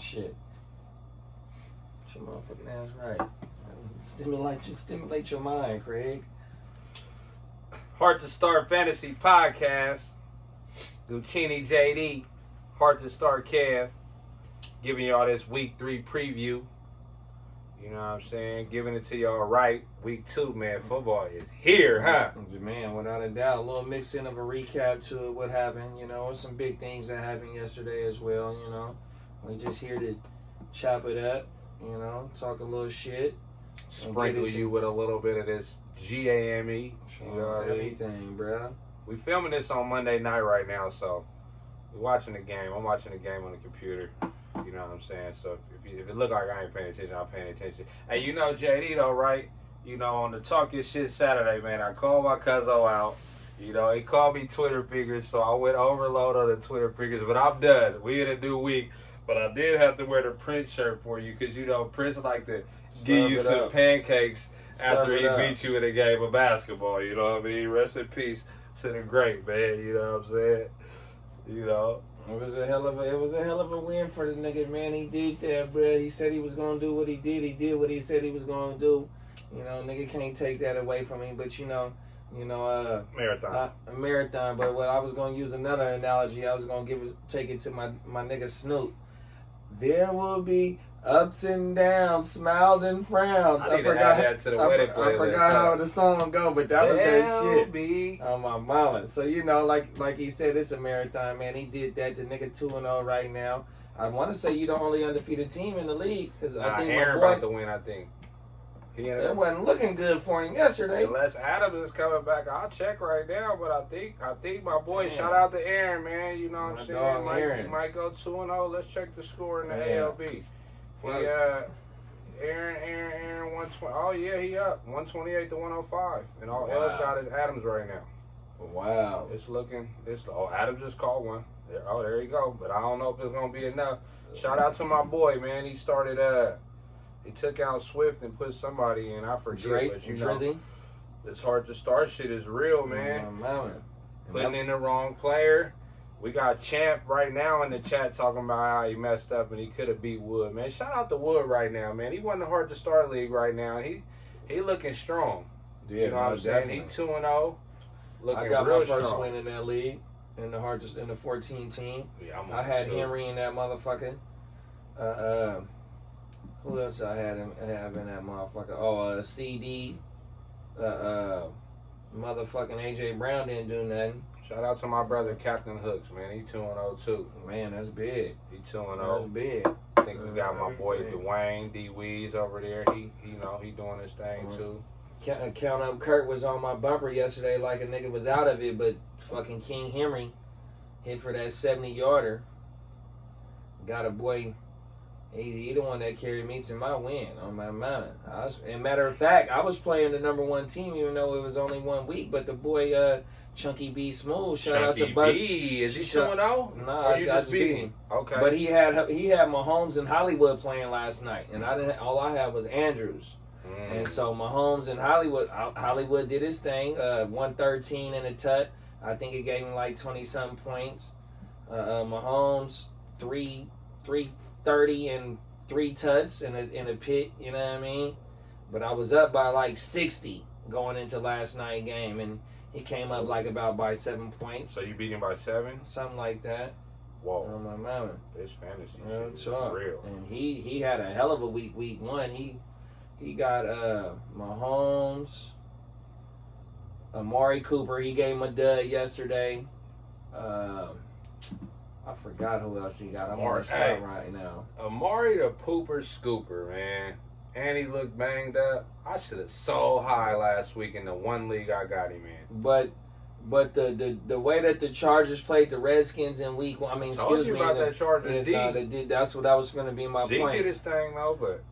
shit. Your motherfucking ass right. Stimulate your mind, Craig. Heart2Start Fantasy Podcast. GuchinniJd, Heart2StartKev. Giving y'all this week 3 preview. You know what I'm saying? Giving it to y'all right. Week 2, man. Football is here, huh? Man, without a doubt. A little mixing of a recap to what happened. You know, some big things that happened yesterday as well, you know. We just here to chop it up, you know, talk a little shit. Sprinkle you with a little bit of this GAME. You know everything, bro. We filming this on Monday night right now, so we're watching the game. I'm watching the game on the computer. You know what I'm saying? So if it look like I ain't paying attention, I'm paying attention. Hey, you know JD though, right? You know, on the Talk Your Shit Saturday, man, I called my cousin out. You know, he called me Twitter figures, so I went overload on the Twitter figures, but I'm done. We in a new week. But I did have to wear the Prince shirt for you because, you know, Prince like to give you some pancakes after he beat you in a game of basketball. You know what I mean? Rest in peace to the great, man. You know what I'm saying? You know. It was a hell of a win for the nigga, man. He did that, bro. He said he was gonna do what he did. He did what he said he was gonna do. You know, nigga can't take that away from him. But marathon. A marathon. But what I was gonna use another analogy. I was gonna take it to my nigga Snoop. There will be ups and downs, smiles and frowns. I forgot that to the wedding playlist. I forgot how the song go, but that was that shit. Be. On my mama. So, you know, like he said, it's a marathon, man. He did that. The nigga 2-0 right now. I want to say you the only undefeated team in the league. Because I think Aaron about to win, I think. It wasn't looking good for him yesterday. Unless Adams is coming back, I'll check right now. But I think my boy, shout out to Aaron, man. You know what I'm saying? He might go 2-0. Let's check the score in the ALB. Aaron 120. Oh yeah, he up 128 to 105, and all else got is Adams right now. Wow. Adams just called one. There you go. But I don't know if it's gonna be enough. Shout out to my boy, man. He started. He took out Swift and put somebody in. I forget. Drake, but you know, this Heart2Start shit is real, man. Putting in the wrong player. We got Champ right now in the chat talking about how he messed up and he could have beat Wood. Man, shout out to Wood right now, man. He won the Heart2Start League right now. He looking strong. Yeah, you know what I'm saying? He 2-0. Looking I got real my first strong. win in that league in the 14 team. Yeah, I had Henry in that motherfucker. Who else I have in that motherfucker? Oh, CD. Motherfucking AJ Brown didn't do nothing. Shout out to my brother Captain Hooks, man. He 2-0 too. Man, that's big. He 2-0. That's big. I think we got my boy Dwayne D. Weeze over there. He doing his thing too. Count Up Kurt was on my bumper yesterday like a nigga was out of it, but fucking King Henry hit for that 70-yarder. Got a boy. He the one that carried me to my win on my mind. And matter of fact, I was playing the number 1 team even though it was only 1 week. But the boy Chunky B Smooth, shout out to Buck. Is he 2-0? Nah, I just beat him. Okay. But he had Mahomes and Hollywood playing last night, and all I had was Andrews. And so Mahomes and Hollywood did his thing. 113 in a tut. I think it gave him like 20-something points. Mahomes 330 and 3 tuts in a pit. You know what I mean? But I was up by like 60 going into last night's game, and he came up like about by 7 points. So you beat him by 7? Something like that. Whoa. On my mama. This fantasy shit is real. And he had a hell of a week 1. He got Mahomes, Amari Cooper. He gave him a dud yesterday. I forgot who else he got. I'm on his spot right now. Amari the pooper scooper, man. And he looked banged up. I should have so high last week in the 1 league I got him in. But the way that the Chargers played the Redskins in week 1, I mean, excuse me. About that Chargers D. They did. That's what was going to be my Zeke point. did his thing though, but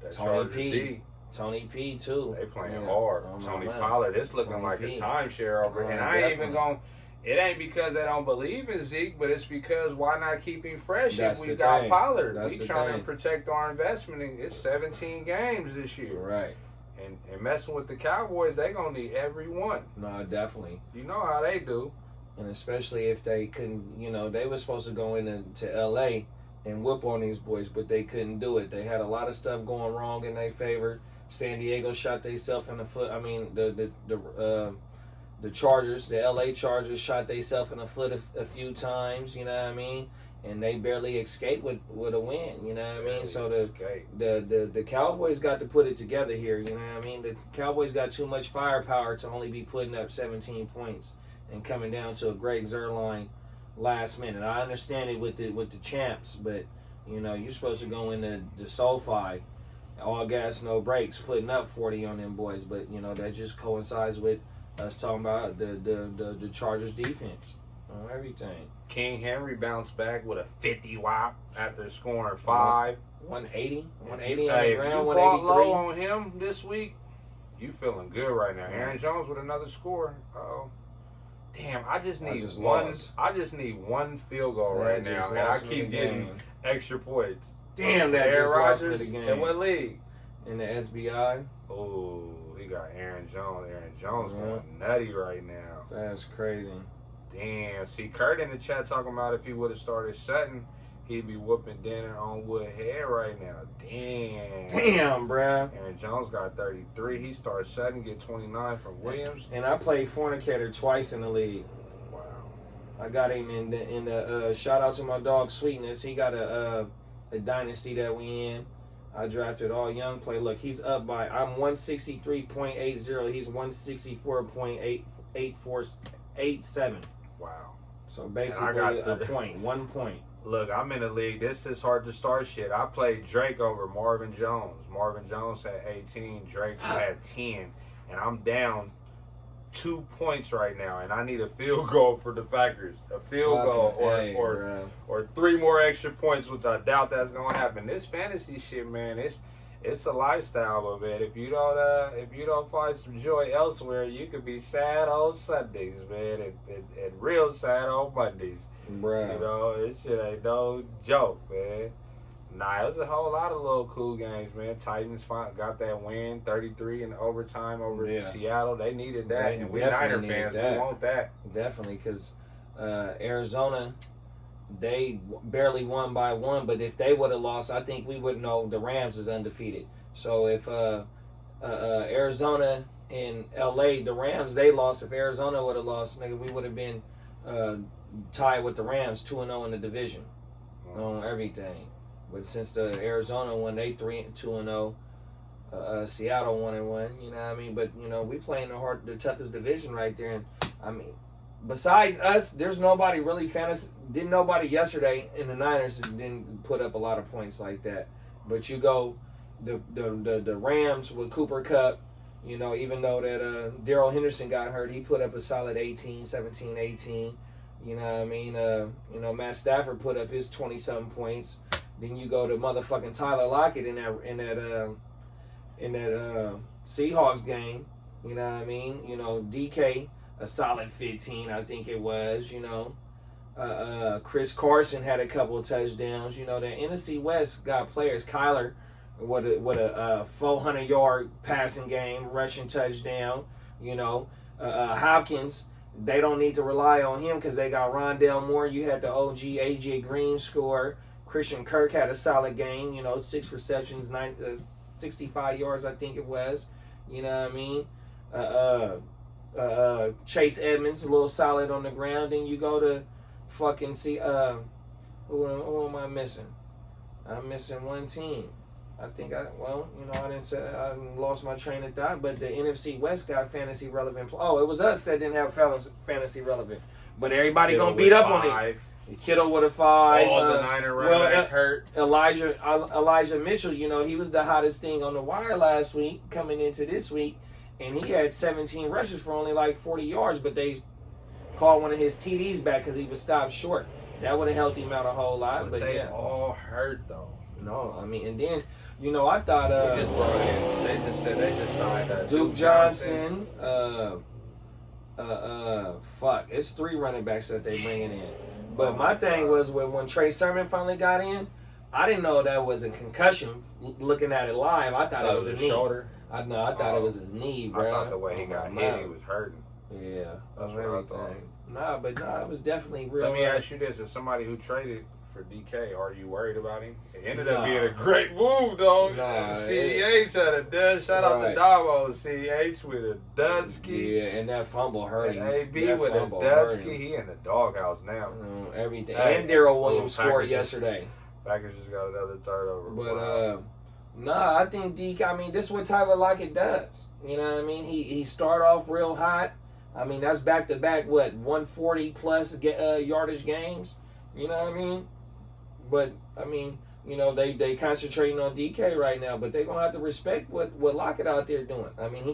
that Chargers D. Tony P too. They playing hard. Tony Pollard. It's looking Tony like P. a timeshare over. And I ain't even going. It ain't because they don't believe in Zeke, but it's because why not keep him fresh if we got Pollard? We trying to protect our investment. It's 17 games this year. Right. And messing with the Cowboys, they going to need every one. No, definitely. You know how they do. And especially if they couldn't, they were supposed to go into L.A. and whoop on these boys, but they couldn't do it. They had a lot of stuff going wrong in their favor. San Diego shot themselves in the foot. I mean, the Chargers, the LA Chargers shot themselves in the foot a few times, you know what I mean? And they barely escaped with a win, you know what I mean? So the Cowboys got to put it together here, you know what I mean? The Cowboys got too much firepower to only be putting up 17 points and coming down to a Greg Zuerlein last minute. I understand it with the champs, but you know, you're supposed to go into the SoFi, all gas, no brakes, putting up 40 on them boys, but you know, that just coincides with us talking about the Chargers defense on everything. King Henry bounced back with a 50 whop after scoring 5. 180 on the Hey, ground, if you bought 183. low on him this week, you feeling good right now. Aaron Jones with another score. Oh, damn! I just need one field goal right now, and I keep getting extra points. Damn, that Aaron just lost me Rodgers the game. in what league? In the SBI. Oh, he got Aaron Jones. Aaron Jones going nutty right now. That's crazy. Damn. See, Kurt in the chat talking about if he would have started Sutton, he'd be whooping dinner on Woodhead right now. Damn, bruh. Aaron Jones got 33. He starts Sutton, get 29 from Williams. And I played Fornicator twice in the league. Wow. I got him in the shout out to my dog Sweetness. He got a dynasty that we in. I drafted all young play. Look, he's up by, I'm 163.80. He's 164.87. Wow. So basically a point, 1 point. Look, I'm in the league. This is hard to start shit. I played Drake over Marvin Jones. Marvin Jones had 18. Drake had 10. And I'm down 2 points right now. And I need a field goal for the Packers. A field goal or 3 more extra points, which I doubt that's going to happen. This fantasy shit, man, it's a lifestyle, but man, if you don't find some joy elsewhere, you could be sad on Sundays, man, and real sad on Mondays. Bruh. You know, this shit ain't no joke, man. Nah, it was a whole lot of little cool games, man. Titans got that win, 33 in overtime over Seattle. They needed that, and we Niner fans, we want that. Definitely, because Arizona, they barely won by 1, but if they would have lost, I think we would know the Rams is undefeated. So if Arizona and LA, the Rams, they lost. If Arizona would have lost, nigga, we would have been tied with the Rams, 2-0 in the division on everything. But since the Arizona won, they 2-0. Seattle 1-1. You know what I mean? But you know, we playing the toughest division right there. And I mean, besides us, there's nobody really fantasy. Didn't nobody yesterday in the Niners didn't put up a lot of points like that. But you go the Rams with Cooper Kupp. You know, even though that Darrell Henderson got hurt, he put up a solid 18, 17, 18. You know what I mean? You know, Matt Stafford put up his 20-something points. Then you go to motherfucking Tyler Lockett in that Seahawks game. You know what I mean? You know, DK, a solid 15, I think it was. You know, Chris Carson had a couple of touchdowns. You know, the NFC West got players. Kyler with a 400-yard passing game, rushing touchdown. You know, Hopkins, they don't need to rely on him because they got Rondale Moore. You had the OG AJ Green score. Christian Kirk had a solid game. You know, 6 receptions, 65 yards, I think it was. You know what I mean? Chase Edmonds, a little solid on the ground. Then you go to fucking see who am I missing? I'm missing one team. I lost my train of thought, but the NFC West got fantasy relevant. Oh, it was us that didn't have fantasy relevant. But everybody gonna beat up on it. Kittle with a 5. All the Niner running backs hurt. Elijah Mitchell, you know, he was the hottest thing on the wire last week, coming into this week, and he had 17 rushes for only like 40 yards, but they called one of his TDs back because he was stopped short. That would have helped him out a whole lot. But they all hurt though. No, I mean, and then, you know, I thought they just signed Duke Johnson. It's 3 running backs that they bringing in. But my thing was when Trey Sermon finally got in, I didn't know that was a concussion. Looking at it live, I thought it was a knee. Shoulder. I thought it was his knee, bro. I thought the way he got hit, he was hurting. Yeah, that's what I thought. Nah, it was definitely real. Let me ask you this: as somebody who traded for DK. Are you worried about him? It ended up being a great move, though. CEH had a dud. Shout out to Davo. CEH with a dudski. Yeah, and that fumble hurt him. AB with a dudski. He in the doghouse now. Everything. And Darrell Williams scored yesterday. Packers just got another turnover. But, I think DK, I mean, this is what Tyler Lockett does. You know what I mean? He start off real hot. I mean, that's back-to-back, 140-plus yardage games? You know what I mean? But, I mean, they concentrating on DK right now, but they're going to have to respect what Lockett out there doing. I mean,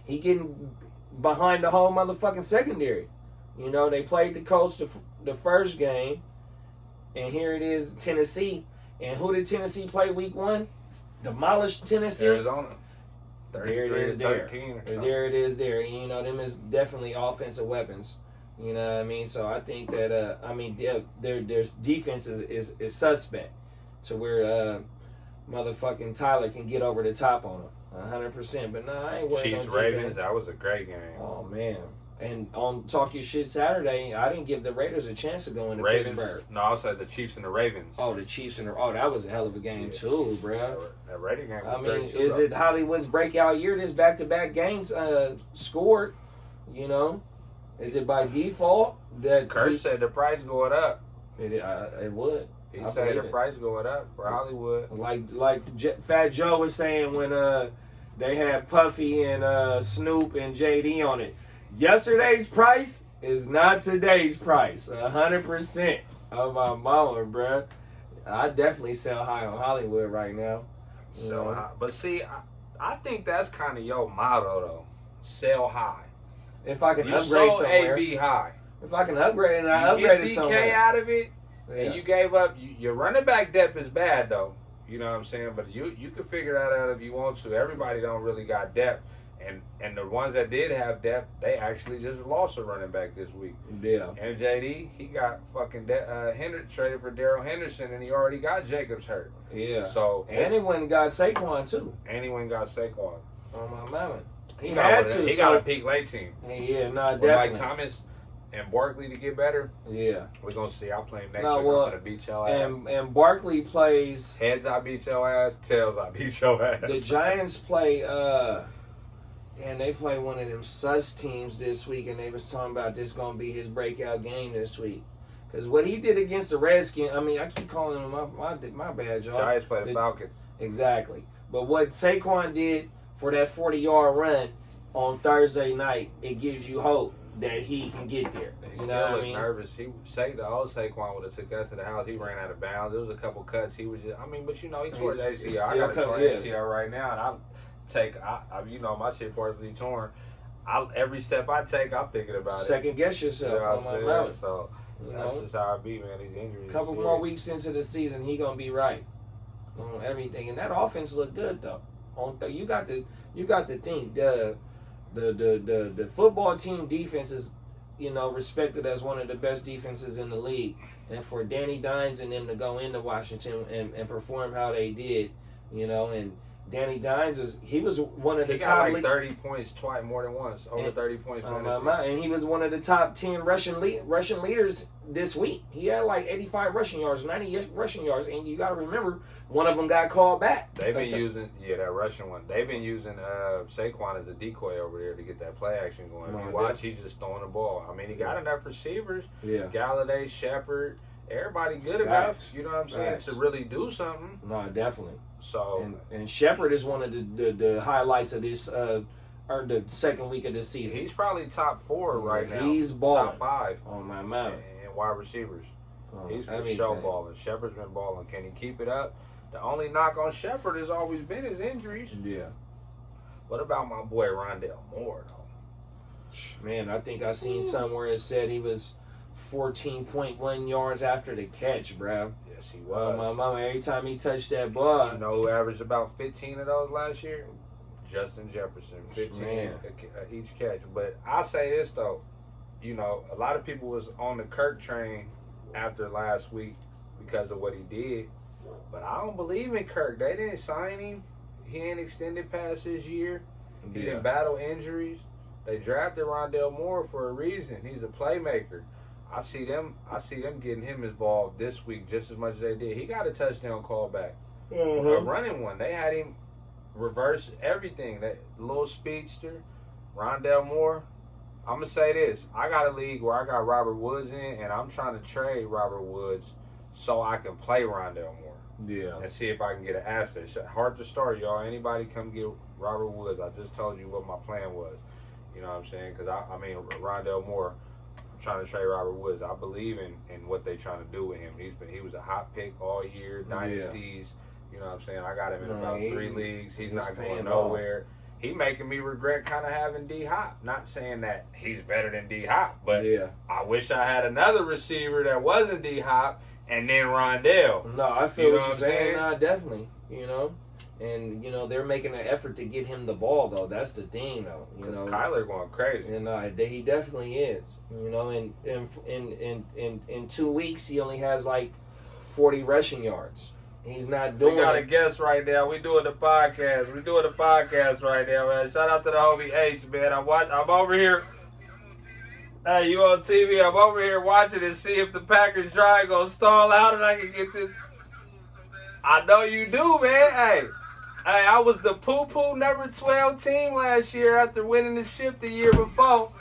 he getting behind the whole motherfucking secondary. They played the Colts the first game, and here it is, Tennessee. And who did Tennessee play week 1? Demolished Tennessee. Arizona. There it is there. There it is there. Them is definitely offensive weapons. You know what I mean? So I think that, their defense is suspect to where motherfucking Tyler can get over the top on them 100%. But no, I ain't worried. Chiefs Ravens, that was a great game. Oh, man. And on Talk Your Shit Saturday, I didn't give the Raiders a chance to go into Pittsburgh. No, I said the Chiefs and the Ravens. Oh, the Chiefs and that was a hell of a game too, bro. That Raider game was great too. Is it Hollywood's breakout year? This back-to-back games scored, Is it by default that Kurt said the price going up? It would. He said the price going up for Hollywood. Like Fat Joe was saying when they had Puffy and Snoop and JD on it. Yesterday's price is not today's price. 100% of my mama, bruh. I definitely sell high on Hollywood right now. But see, I think that's kind of your motto, though. Sell high. If I can upgrade somewhere. AB high. If I can upgrade and I upgraded somewhere. You get DK out of it, and you gave up. Your running back depth is bad, though. You know what I'm saying? But you can figure that out if you want to. Everybody don't really got depth. And the ones that did have depth, they actually just lost a running back this week. Yeah. MJD, he got fucking traded for Darrell Henderson, and he already got Jacobs hurt. Yeah. So and he went and got Saquon too. And he went and got Saquon. Oh my mama. He got a peak late team. Yeah, definitely. Mike Thomas and Barkley to get better. Yeah. We're gonna see. I'll play him next week. I'm gonna beat your ass. And Barkley plays heads. I beat your ass. Tails. I beat your ass. The Giants play. They play one of them sus teams this week, and they was talking about this going to be his breakout game this week. Because what he did against the Redskins, I keep calling him my bad, y'all. Giants play the Falcons. Exactly. But what Saquon did for that 40-yard run on Thursday night, it gives you hope that he can get there. He still looked nervous. The old Saquon would have took that to the house. He ran out of bounds. There was a couple cuts. He was just, but he tore the ACL. I got a torn ACL right now, and my shit partially torn. Every step I take, I'm thinking about it. Second guess yourself on my mouth. So that's just how I be, man. These injuries. A couple more weeks into the season, he gonna be right on everything. And that offense looked good though. You got to think the football team defense is respected as one of the best defenses in the league. And for Danny Dimes and them to go into Washington and perform how they did, and Danny Dimes he was one of the top. He got 30 points more than once. Over 30 points. And he was one of the top 10 rushing leaders this week. He had like 85 rushing yards, 90 rushing yards, and you got to remember one of them got called back. They've been using that rushing one. They've been using Saquon as a decoy over there to get that play action going. If you watch, he's just throwing the ball. He got enough receivers. Yeah. Galladay, Shepard. Everybody good enough, you know what I'm saying, to really do something. No, definitely. So and Shepard is one of the highlights of this or the second week of the season. He's probably top 4 right now. He's balling. Top 5 on my mouth. And wide receivers. He's for sure balling. Shepard's been balling. Can he keep it up? The only knock on Shepard has always been his injuries. Yeah. What about my boy Rondale Moore though? Man, I think I seen somewhere it said he was 14.1 yards after the catch, bro. Yes, he was. My mama, every time he touched that ball. You know who averaged about 15 of those last year? Justin Jefferson. 15 each catch. But I'll say this, though. A lot of people was on the Kirk train after last week because of what he did. But I don't believe in Kirk. They didn't sign him. He ain't extended past his year. He didn't battle injuries. They drafted Rondale Moore for a reason. He's a playmaker. I see them getting him involved this week just as much as they did. He got a touchdown call back. A running one. They had him reverse everything. That little speedster, Rondell Moore. I'm going to say this. I got a league where I got Robert Woods in, and I'm trying to trade Robert Woods so I can play Rondell Moore. Yeah. And see if I can get an asset. Heart2Start, y'all. Anybody come get Robert Woods. I just told you what my plan was. You know what I'm saying? Because, I mean, Rondell Moore, I'm trying to trade Robert Woods. I believe in what they're trying to do with him. He was a hot pick all year, dynasties. You know what I'm saying? I got him in about 3 leagues. He's not going nowhere. He making me regret kind of having D-Hop. Not saying that he's better than D-Hop, but I wish I had another receiver that wasn't D-Hop and then Rondell. No, I feel what you're saying. Nah, definitely. You know? And, you know, they're making an effort to get him the ball, though. That's the thing, though. You know, Kyler going crazy. And he definitely is. You know, in 2 weeks, he only has, like, 40 rushing yards. He's not doing it. We got a guest right now. We doing the podcast. Right now, man. Shout out to the homie H, man. I'm over here. Hey, you on TV? I'm over here watching and see if the Packers drive gonna stall out and I can get this. I know you do, man. Hey, I was the poo-poo number 12 team last year after winning the ship the year before.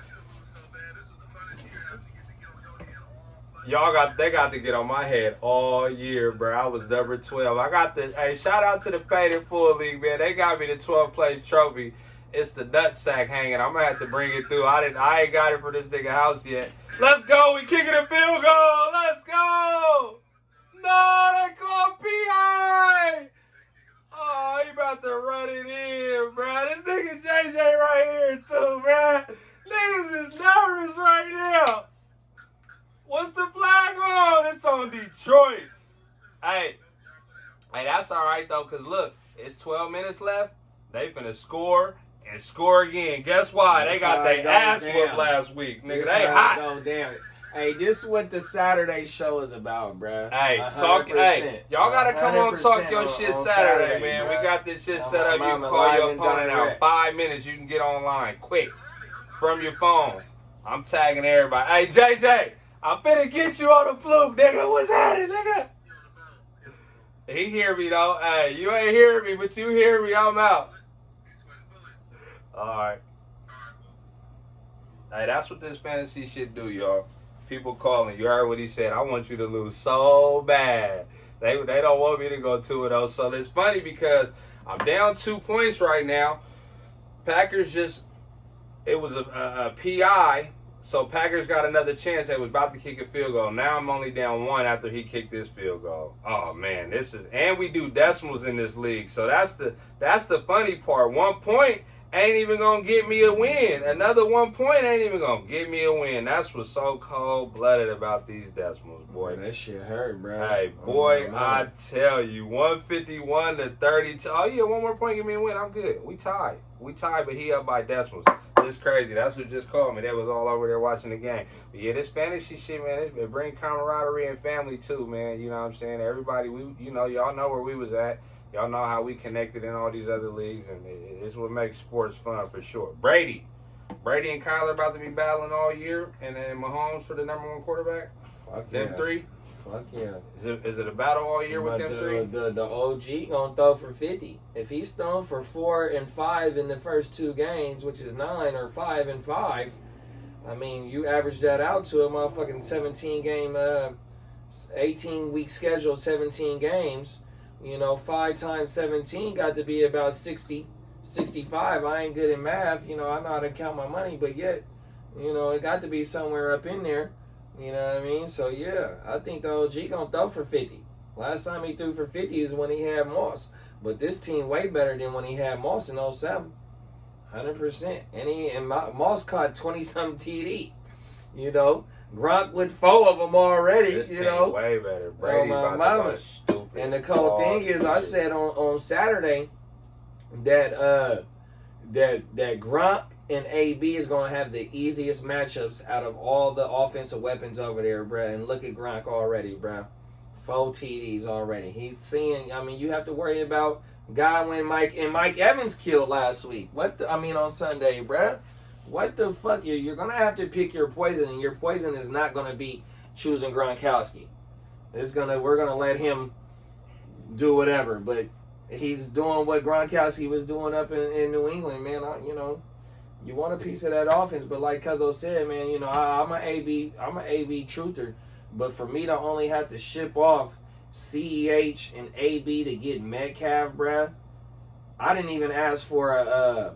They got to get on my head all year, bro. I was number 12. Hey, shout out to the Paid in Full League, man. They got me the 12th place trophy. It's the nut sack hanging. I'm gonna have to bring it through. I ain't got it for this nigga house yet. Let's go. We kicking a field goal. Let's go. No, they called PI. Oh, he about to run it in, bro. This nigga JJ right here too, bro. Niggas is nervous right now. What's the flag on? It's on Detroit. Hey, that's all right, though, because, look, it's 12 minutes left. They finna score and score again. Guess why? They got their ass whooped last week. Nigga, they hot. Hey, this is what the Saturday show is about, bro. Hey, y'all got to come on and talk your shit Saturday, man. Bro. We got this shit set up. You can call your opponent out. 5 minutes. You can get online quick from your phone. I'm tagging everybody. Hey, JJ. I'm finna get you on the fluke, nigga. What's happening, nigga? He hear me, though. Hey, you ain't hear me, but you hear me. I'm out. All right. Hey, that's what this fantasy shit do, y'all. People calling. You heard what he said. I want you to lose so bad. They don't want me to go 2-0. So it's funny because I'm down 2 points right now. Packers it was a PI. So Packers got another chance. They was about to kick a field goal. Now I'm only down 1 after he kicked this field goal. Oh man, and we do decimals in this league. So that's the funny part. 1 point ain't even gonna get me a win. Another 1 point ain't even gonna get me a win. That's what's so cold-blooded about these decimals, boy. Man, that shit hurt, bro. Hey, boy, I tell you, 151 to 32. Oh yeah, 1 more point, give me a win. I'm good. We tied, but he up by decimals. It's crazy. That's what just called me. They was all over there watching the game. But yeah, this fantasy shit, man, it bring camaraderie and family too, man. You know what I'm saying? Everybody, y'all know where we was at. Y'all know how we connected in all these other leagues, and it's what makes sports fun for sure. Brady and Kyler about to be battling all year, and then Mahomes for the number 1 quarterback. Fuck them yeah. 3. Fuck yeah. Is it a battle all year with them 3? The OG gonna throw for 50. If he's thrown for 4 and 5 in the first 2 games, which is 9 or 5 and 5, I mean, you average that out to a motherfucking 18-week schedule, 17 games. 5 times 17 got to be about 60, 65. I ain't good in math. I know how to count my money, but yet, it got to be somewhere up in there. You know what I mean? So, yeah, I think the OG going to throw for 50. Last time he threw for 50 is when he had Moss. But this team way better than when he had Moss in 07. 100%. And Moss caught 20-something TD. Gronk with 4 of them already. This team way better. Brady about to go stupid. And the cool thing is, I said on Saturday that Gronk and AB is going to have the easiest matchups out of all the offensive weapons over there, bruh. And look at Gronk already, bruh. 4 TDs already. He's seeing, you have to worry about Godwin, Mike Evans killed last week. On Sunday, bruh. What the fuck? You're gonna have to pick your poison, and your poison is not gonna be choosing Gronkowski. We're gonna let him do whatever, but he's doing what Gronkowski was doing up in New England, man. You want a piece of that offense, but like Cuzzo said, man, I'm an AB truther, but for me to only have to ship off CEH and AB to get Metcalf, bruh, I didn't even ask for a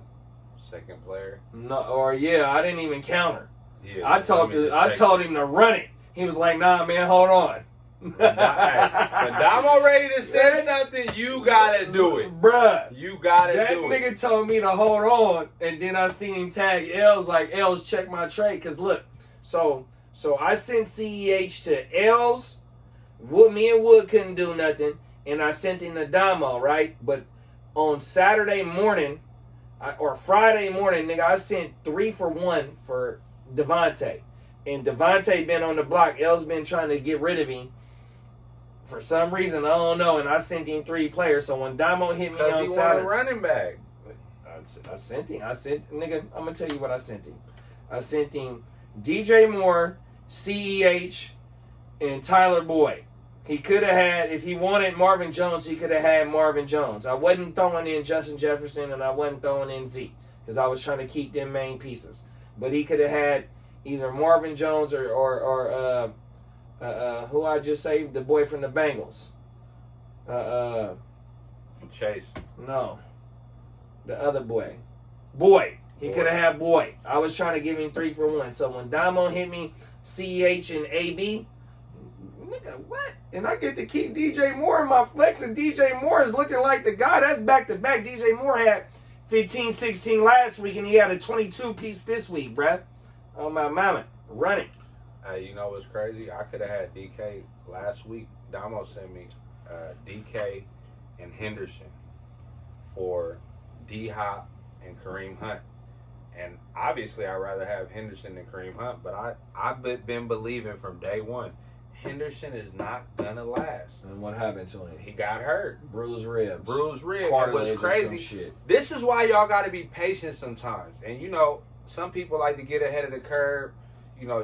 second player. No, I didn't even counter. Yeah, I told him to run it. He was like, "Nah, man, hold on." When Damo ready to say something, you gotta do it, bruh. You gotta do it. That nigga told me to hold on, and then I seen him tag Els like, "Els, check my trade." Cause look, so I sent CEH to Els. Me and Wood couldn't do nothing, and I sent him to Damo, right? But on Saturday morning, or Friday morning, nigga, I sent 3 for 1 for Devontae. And Devontae been on the block. Els been trying to get rid of him. For some reason, I don't know. And I sent him 3 players. So when Damo hit me on Saturday. Saturday. Want a running back. I sent him. Nigga, I'm going to tell you what I sent him. I sent him DJ Moore, CEH, and Tyler Boyd. He could have had, if he wanted Marvin Jones, he could have had Marvin Jones. I wasn't throwing in Justin Jefferson, and I wasn't throwing in Zeke, because I was trying to keep them main pieces. But he could have had either Marvin Jones or who I just saved, the boy from the Bengals. Chase. No. The other boy. Boyd. He could have had Boyd. I was trying to give him 3 for 1. So when Damo hit me, CEH and AB, nigga, what? And I get to keep DJ Moore in my flex, and DJ Moore is looking like the guy. That's back-to-back. DJ Moore had 15, 16 last week, and he had a 22-piece this week, bruh. Oh, my mama. Running. You know what's crazy? I could have had DK last week. Damo sent me DK and Henderson for D-Hop and Kareem Hunt. And obviously, I'd rather have Henderson than Kareem Hunt, but I've been believing from day one, Henderson is not going to last. And what happened to him? He got hurt. Bruised ribs. It was crazy. Shit. This is why y'all got to be patient sometimes. And, some people like to get ahead of the curve,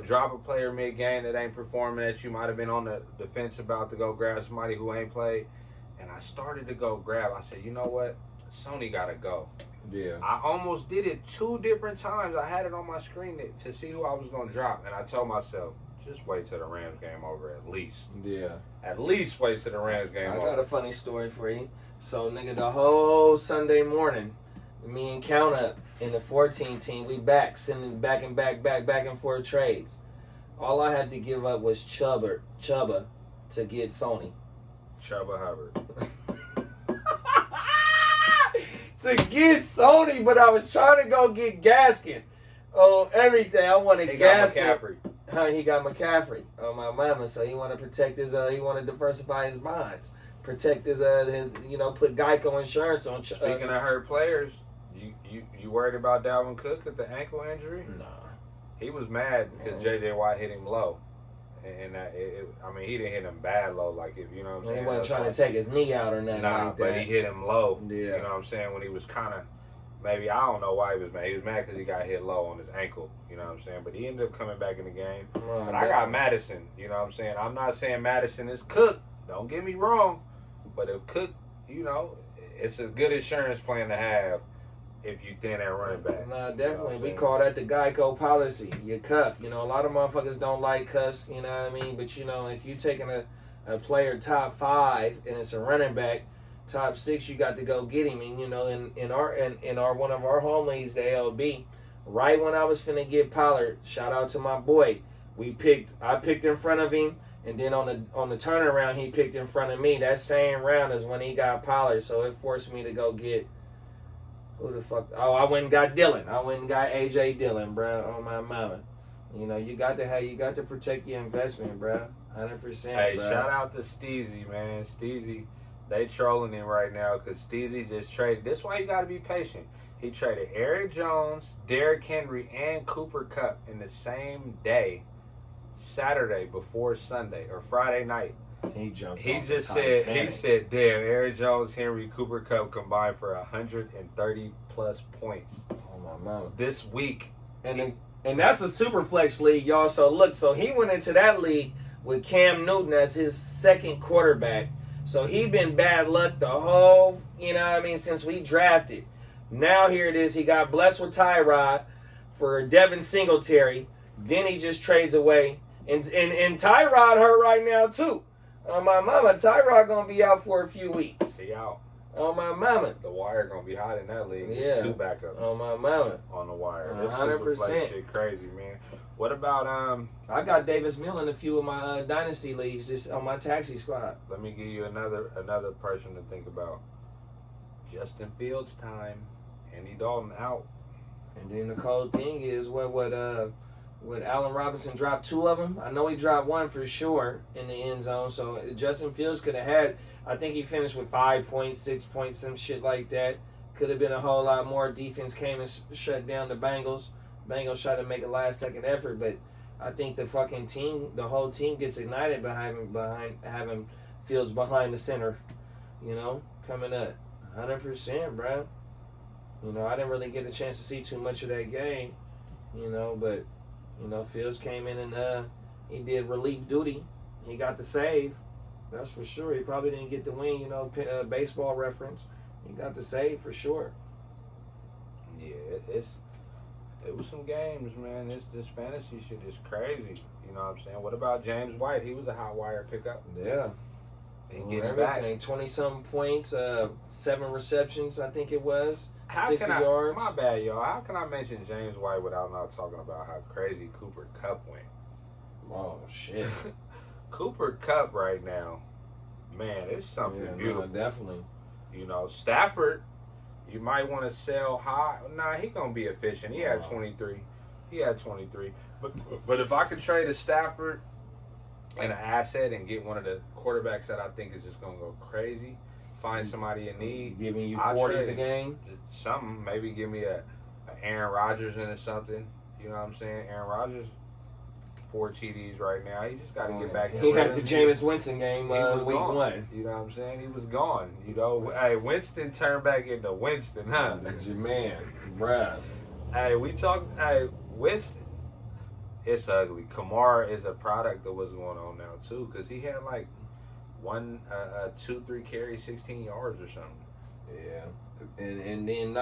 drop a player mid-game that ain't performing, that you might have been on the defense about to go grab somebody who ain't played. And I started to go grab. I said, you know what? Sony got to go. Yeah. I almost did it 2 different times. I had it on my screen to see who I was going to drop. And I told myself, just wait till the Rams game over at least. Yeah. At least wait till the Rams game over. I got a funny story for you. So, nigga, the whole Sunday morning, me and Count Up in the 14 team, we sending back and forth trades. All I had to give up was Chubba to get Sony. Chubba Hubbard. To get Sony, but I was trying to go get Gaskin. Oh, everything. I wanted Gaskin. He got McCaffrey on my mama, so he want to protect his. He want to diversify his bonds, protect his. Put Geico insurance on. Speaking of hurt players, you worried about Dalvin Cook with the ankle injury? Nah, he was mad because JJ Watt hit him low, and he didn't hit him bad low, like if you know what I'm saying. He wasn't trying to take his knee out or nothing like that. But he hit him low. Yeah, you know what I'm saying, when he was kind of. Maybe, I don't know why he was mad. He was mad because he got hit low on his ankle, you know what I'm saying? But he ended up coming back in the game. But I got Madison, you know what I'm saying? I'm not saying Madison is Cook. Don't get me wrong. But if Cook, it's a good insurance plan to have if you thin that running back. Nah, definitely. We call that the Geico policy. Your cuff. A lot of motherfuckers don't like cuffs, you know what I mean? But, if you're taking a player top 5 and it's a running back, top 6, you got to go get him. And in our one of our home leagues, the LB, right when I was finna get Pollard, shout out to my boy, I picked in front of him, and then on the turnaround he picked in front of me. That same round is when he got Pollard, so it forced me to go get who the fuck. Oh, I went and got Dillon. I went and got AJ Dillon, bro. On my mama. You got to protect your investment, bro. 100%. Hey, bro. Shout out to Steezy, man. Steezy. They trolling him right now because Steezy just traded. This is why you got to be patient. He traded Eric Jones, Derrick Henry, and Cooper Kupp in the same day, Saturday before Sunday or Friday night. He jumped. He just said, damn, Eric Jones, Henry, Cooper Kupp combined for 130 plus points. Oh my mama. This week, And that's a super flex league, y'all. So look, so he went into that league with Cam Newton as his second quarterback. So he been bad luck the whole, since we drafted. Now here it is. He got blessed with Tyrod for Devin Singletary. Then he just trades away. And Tyrod hurt right now too. On my mama, Tyrod gonna be out for a few weeks. He out. On my mama. The wire gonna be hot in that league. Yeah. 2 backups. On my mama. On the wire. 100%. Shit crazy, man. What about I got Davis Mill in a few of my dynasty leagues just on my taxi squad. Let me give you another person to think about. Justin Fields time. Andy Dalton out. And then the cold thing is what Allen Robinson dropped 2 of them. I know he dropped 1 for sure in the end zone. So Justin Fields could have had. I think he finished with 5 points, 6 points, some shit like that. Could have been a whole lot more. Defense came and shut down the Bengals. Bengals tried to make a last-second effort, but I think the fucking team, the whole team gets ignited behind having Fields behind the center, coming up. 100%, bro. I didn't really get a chance to see too much of that game, but, Fields came in and he did relief duty. He got the save. That's for sure. He probably didn't get the win, baseball reference. He got the save for sure. Yeah, it was some games, man. This fantasy shit is crazy. You know what I'm saying? What about James White? He was a hot wire pickup. Yeah. And getting back. 20-something points, 7 receptions, I think it was. How 60 yards. My bad, y'all. How can I mention James White without not talking about how crazy Cooper Kupp went? Oh, shit. Cooper Kupp right now, man, it's something beautiful. No, definitely. Stafford, you might want to sell high. Nah, he gonna be efficient. He had 23. But if I could trade a Stafford and an asset and get one of the quarterbacks that I think is just gonna go crazy, find somebody in need, giving you 40s a game, something. Maybe give me a Aaron Rodgers in or something. You know what I'm saying? Aaron Rodgers. 4 TDs right now. He just got to get back in. He had the Jameis Winston game week 1. You know what I'm saying? He was gone. Hey, Winston turned back into Winston, huh? That's your man, bruh. Hey, Winston, it's ugly. Kamara is a product of what's going on now, too, because he had like 2-3 carries, 16 yards or something. Yeah. And then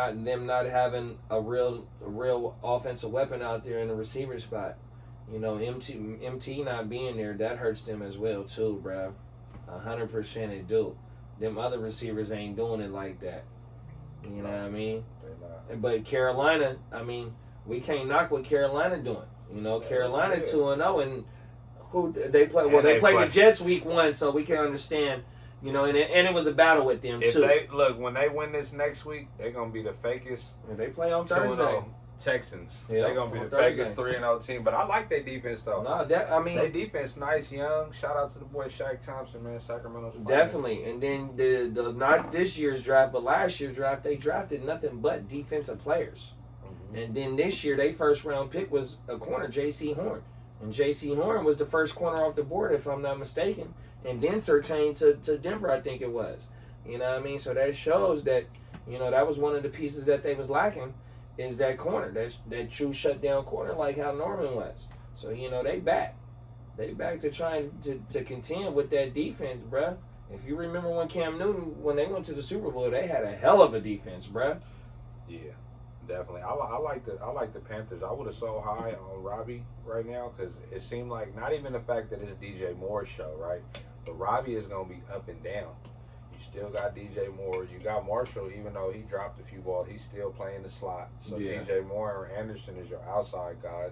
not having a real offensive weapon out there in the receiver spot. MT not being there, that hurts them as well too, bro. 100% it do. Them other receivers ain't doing it like that. You know what I mean? But Carolina, we can't knock what Carolina doing. Carolina 2-0, and who they play? Well, they played the Jets week 1, so we can understand. And it was a battle with them too. When they win this next week, they're gonna be the fakest. And they play on Thursday. Texans. Yeah, they're gonna be the fakest 3-0 team, but I like their defense though. No, their defense nice, young. Shout out to the boy Shaq Thompson, man. Sacramento's definitely. And then the not this year's draft, but last year's draft, they drafted nothing but defensive players. Mm-hmm. And then this year, their first round pick was a corner, J.C. Horn, and J.C. Horn was the first corner off the board, if I'm not mistaken. And then Surtain to Denver, I think it was. You know what I mean? So that shows that that was one of the pieces that they was lacking. Is that corner, that true shutdown corner like how Norman was. So, they back. They back to trying to contend with that defense, bruh. If you remember when Cam Newton, when they went to the Super Bowl, they had a hell of a defense, bruh. Yeah, definitely. I like the Panthers. I would have sold high on Robbie right now because it seemed like not even the fact that it's DJ Moore's show, right? But Robbie is going to be up and down. Still got DJ Moore. You got Marshall, even though he dropped a few balls, he's still playing the slot. So DJ Moore and Anderson is your outside guys.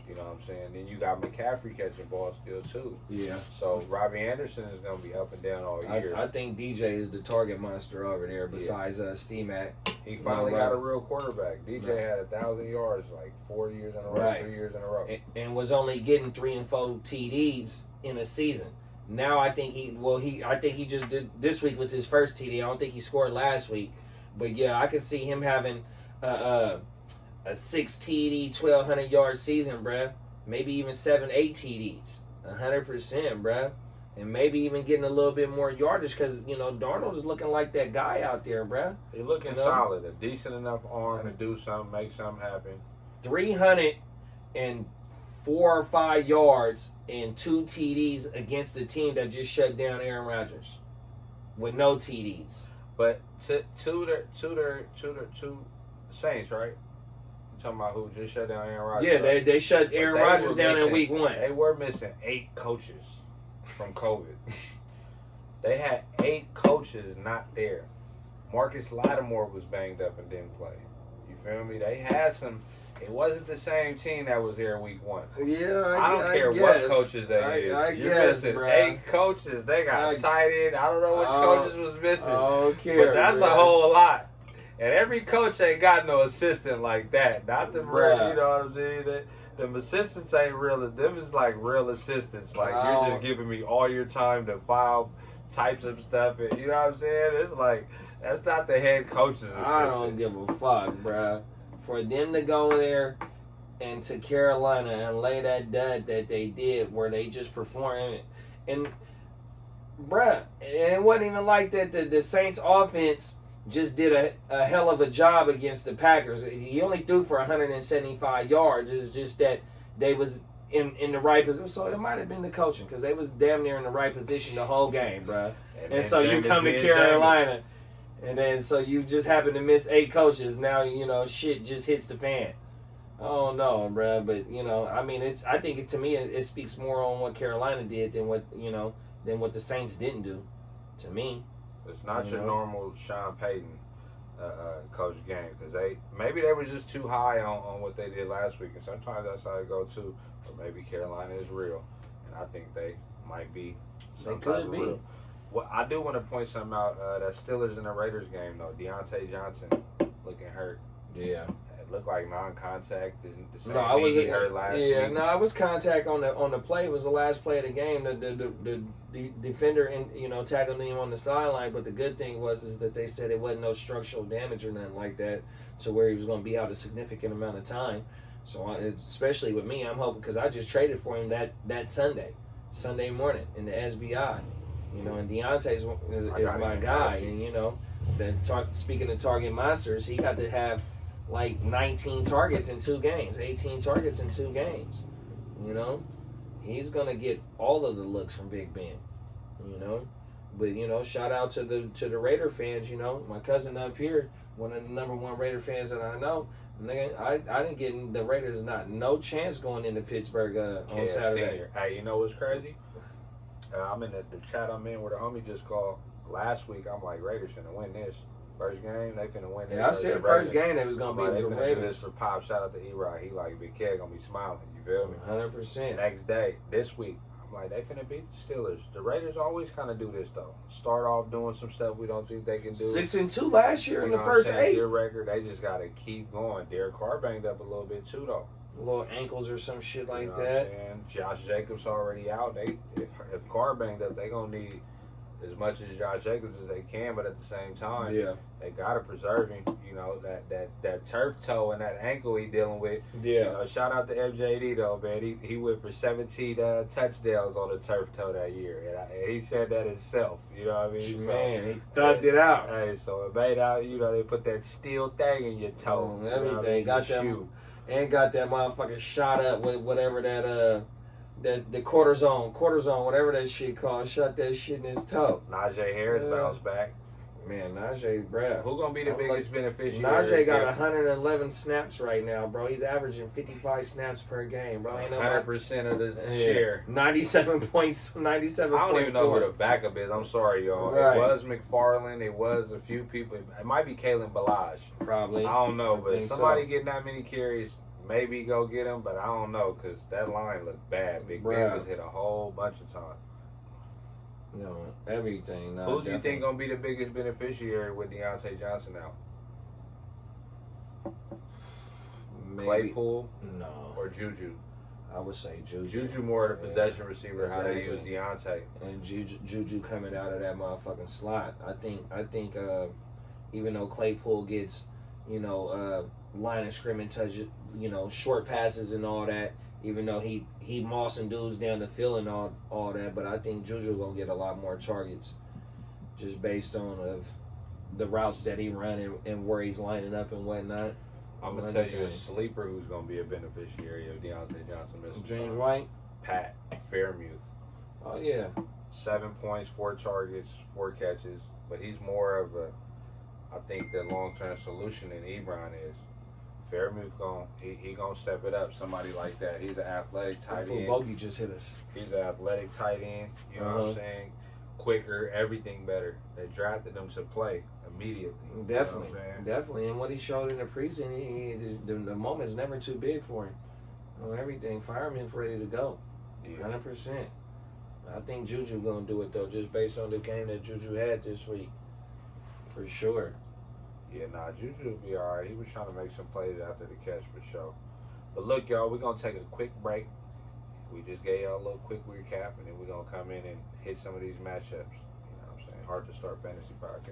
You know what I'm saying? Then you got McCaffrey catching balls still too. Yeah. So Robbie Anderson is going to be up and down all year. I think DJ is the target monster over there besides C-Mac. He finally got a real quarterback. DJ had 1,000 yards like 4 years in a row, 3 years in a row. And was only getting 3 and 4 TDs in a season. Now I think he just did. This week was his first TD. I don't think he scored last week, but yeah, I could see him having a 6 TD, 1,200 yard season, bruh. Maybe even 7, 8 TDs, 100%, bruh. And maybe even getting a little bit more yardage because Darnold is looking like that guy out there, bruh. He's looking solid, a decent enough arm to do something, make something happen. 304 or 5 yards and 2 TDs against a team that just shut down Aaron Rodgers with no TDs. But to their Saints, right? You talking about who just shut down Aaron Rodgers? Yeah, they shut Aaron Rodgers down in week 1. They were missing 8 coaches from COVID. They had 8 coaches not there. Marcus Lattimore was banged up and didn't play. You feel me? They had some. It wasn't the same team that was there week 1. Yeah, I don't care what coaches they use. You're missing bro. 8 coaches. They got tight end. I don't know which coaches was missing. I don't care, but that's a whole lot. And every coach ain't got no assistant like that. Not the real, you know what I'm saying? Them assistants ain't real. Them is like real assistants. Like, you're just giving me all your time to file types of stuff. And, you know what I'm saying? It's like, that's not the head coach's assistant. I don't give a fuck, bruh. For them to go there and to Carolina and lay that dud that they did where they just performed. And bruh, and it wasn't even like that. The Saints offense just did a hell of a job against the Packers. He only threw for 175 yards. It's just that they was in the right position. So it might have been the coaching because they was damn near in the right position the whole game, bruh. And so you come to Carolina, and then so you just happen to miss 8 coaches. Now, you know, shit just hits the fan. I don't know, bruh. But, you know, I mean, I think to me it speaks more on what Carolina did than what the Saints didn't do, to me. It's not your normal Sean Payton coach game because maybe they were just too high on what they did last week, and sometimes that's how it go too. But maybe Carolina is real, and I think they might be. They could be. Real. Well, I do want to point something out. That Steelers and the Raiders game though, Deontay Johnson looking hurt. Yeah. It looked like non-contact. Isn't the same? No, I was hurt last week. Yeah, no, it was contact on the play. It was the last play of the game. The defender tackled him on the sideline. But the good thing is that they said it wasn't no structural damage or nothing like that, to where he was going to be out a significant amount of time. So especially with me, I'm hoping, because I just traded for him that Sunday morning in the SBI. You know, and Deontay's is my guy, and speaking of target monsters, he got to have like 19 targets in 2 games, 18 targets in 2 games. You know, he's gonna get all of the looks from Big Ben. You know, but shout out to the Raider fans. You know, my cousin up here, one of the #1 Raider fans that I know. Nigga, I didn't get the Raiders no chance going into Pittsburgh on Saturday. Hey, you know what's crazy? I'm in the chat I'm in where the homie just called last week. I'm like, Raiders finna win this. First game, they finna win this. Yeah, I said the first game they was going to be the Ravens. Ravens. This for Pop. Shout out to E-Rod. He like, Big K gonna be smiling. You feel me? 100%. Next day, this week, I'm like, they finna beat the Steelers. The Raiders always kind of do this, though. Start off doing some stuff we don't think they can do. 6-2 last year in the first 8. Their record, they just got to keep going. Derek Carr banged up a little bit, too, though. Little ankles or some shit like What that. I'm Josh Jacobs already out. If Carr banged up, they gonna need as much as Josh Jacobs as they can, but at the same time, they gotta preserve him. You know, that turf toe and that ankle he dealing with. Yeah. Shout out to MJD though, man. He went for 17 touchdowns on the turf toe that year, and he said that himself. You know what I mean? Man, he thugged it out. Hey, so it made out. They put that steel thing in your toe. Everything got them. And got that motherfucker shot up with whatever the cortisone, whatever that shit called. Shot that shit in his toe. Najee Harris bounced back. Man, Najee, bro. Who gonna be the biggest beneficiary? Najee got 111 snaps right now, bro. He's averaging 55 snaps per game, bro. 100% of the share. 97 points, 97. I don't even know who the backup is. I'm sorry, y'all. Right. It was McFarland. It was a few people. It might be Kalen Ballage. Probably. I don't know, but somebody getting that many carries, maybe go get him, but I don't know, because that line looked bad. Big Ben was hit a whole bunch of times. Everything. No, who do you think gonna be the biggest beneficiary with Deontay Johnson out? Maybe. Claypool? No. Or Juju? I would say Juju. Juju more of the possession receiver, exactly. How they use Deontay. And Juju coming out of that motherfucking slot. I think even though Claypool gets, line of scrimmage touches, short passes and all that, even though he mossing dudes down the field and all that, but I think Juju gonna get a lot more targets just based on of the routes that he run and where he's lining up and whatnot. I'm gonna tell you a sleeper who's gonna be a beneficiary of Deontay Johnson missing. James time. White. Pat Fairmuth. Oh yeah. 7 points, 4 targets, 4 catches. But he's more of a, I think, the long-term solution than Ebron is. Fairmuth he gonna step it up. Somebody like that. He's an athletic tight end. Bogey just hit us. He's an athletic tight end. You know what I'm saying? Quicker, everything better. They drafted him to play immediately. Definitely, you know what I'm saying? definitely. And what he showed in the preseason, the moment's never too big for him. You know, everything. Fireman's ready to go. 100%. I think Juju gonna do it though, just based on the game that Juju had this week, for sure. Yeah, Juju will be all right. He was trying to make some plays after the catch for sure. But look, y'all, we're gonna take a quick break. We just gave y'all a little quick recap, and then we're gonna come in and hit some of these matchups. You know what I'm saying? Heart2Start Fantasy Podcast.